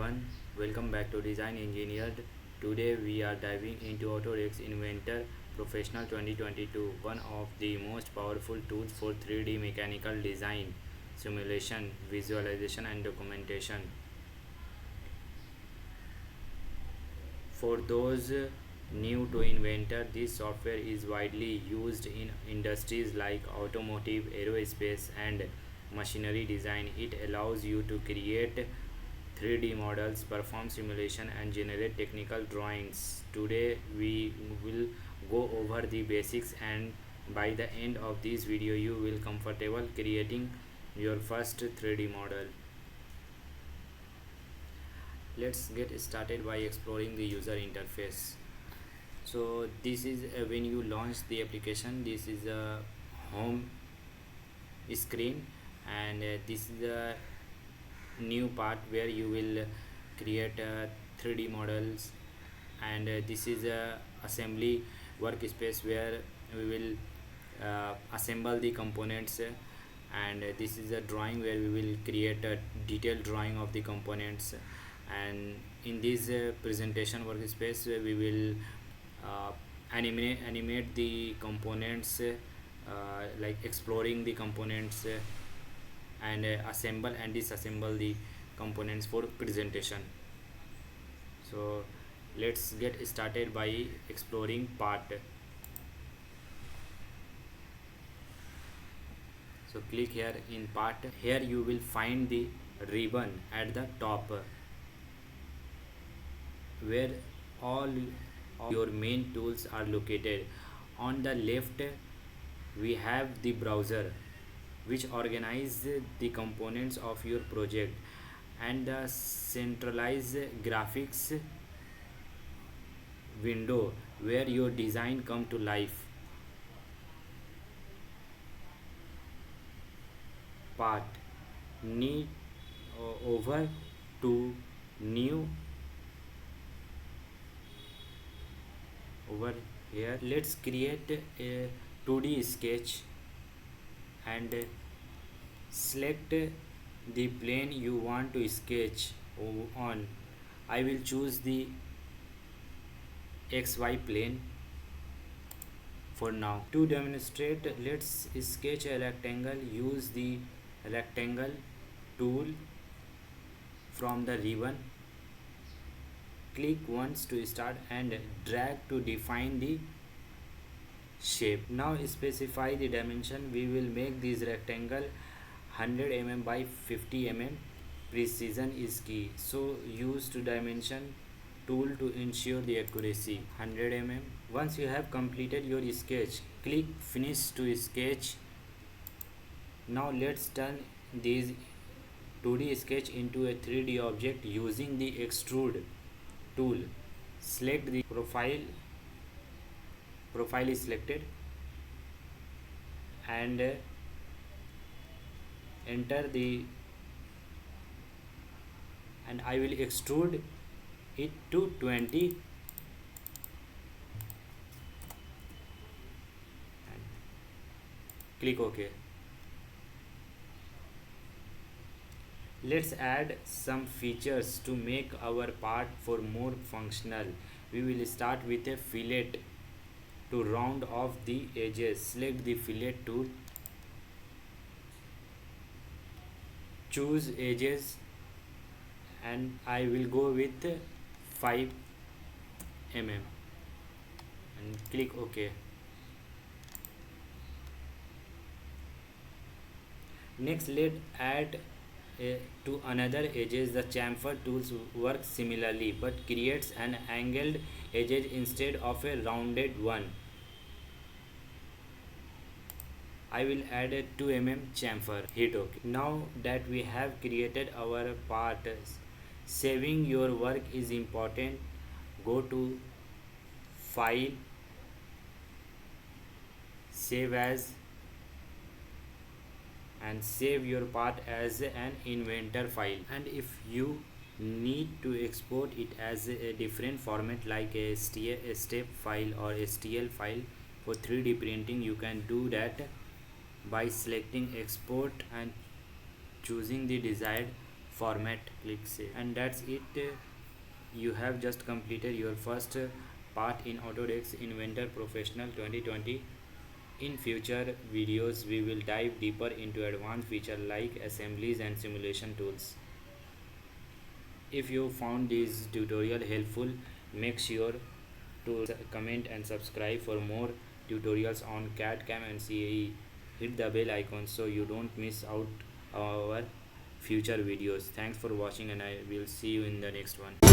everyone, welcome back to Design Engineered. Today we are diving into Autodesk Inventor Professional 2022, one of the most powerful tools for 3D mechanical design, simulation, visualization and documentation. For those new to Inventor, this software is widely used in industries like automotive, aerospace and machinery design. It allows you to create 3D models, perform simulation and generate technical drawings. Today we will go over the basics, and by the end of this video you will comfortable creating your first 3D model. Let's get started by exploring the user interface. So this is when you launch the application, this is a home screen, and this is a new part where you will create 3D models, and this is a assembly workspace where we will assemble the components, and this is a drawing where we will create a detailed drawing of the components. And in this presentation workspace we will animate the components, like exploring the components, and assemble and disassemble the components for presentation. So let's get started by exploring part. So click here in part. Here you will find the ribbon at the top where all of your main tools are located. On the left we have the browser, which organizes the components of your project, and the centralized graphics window where your design come to life. Part need over to new. Over here let's create a 2D sketch and select the plane you want to sketch on. I will choose the XY plane for now. To demonstrate, let's sketch a rectangle. Use the rectangle tool from the ribbon. Click once to start and drag to define the shape. Now specify the dimension. We will make this rectangle 100 mm by 50 mm. Precision is key, so use to dimension tool to ensure the accuracy. 100 mm. Once you have completed your sketch, click finish to sketch. Now let's turn this 2D sketch into a 3D object using the extrude tool. Select the profile is selected, and enter the, and I will extrude it to 20 and click OK. Let's add some features to make our part for more functional. We will start with a fillet to round off the edges. Select the fillet tool, choose edges, and I will go with 5 mm and click OK. Next let's add to another edges. The chamfer tools work similarly but creates an angled edge instead of a rounded one. I will add a 2 mm chamfer. Hit OK. Now that we have created our part, saving your work is important. Go to File, Save As, and save your part as an inventor file. And if you need to export it as a different format like a step file or STL file for 3D printing, you can do that by selecting export and choosing the desired format, click save, and that's it. You have just completed your first part in Autodesk Inventor Professional 2020. In future videos, we will dive deeper into advanced features like assemblies and simulation tools. If you found this tutorial helpful, make sure to comment and subscribe for more tutorials on CAD, CAM and CAE. Hit the bell icon so you don't miss out our future videos. Thanks for watching and I will see you in the next one.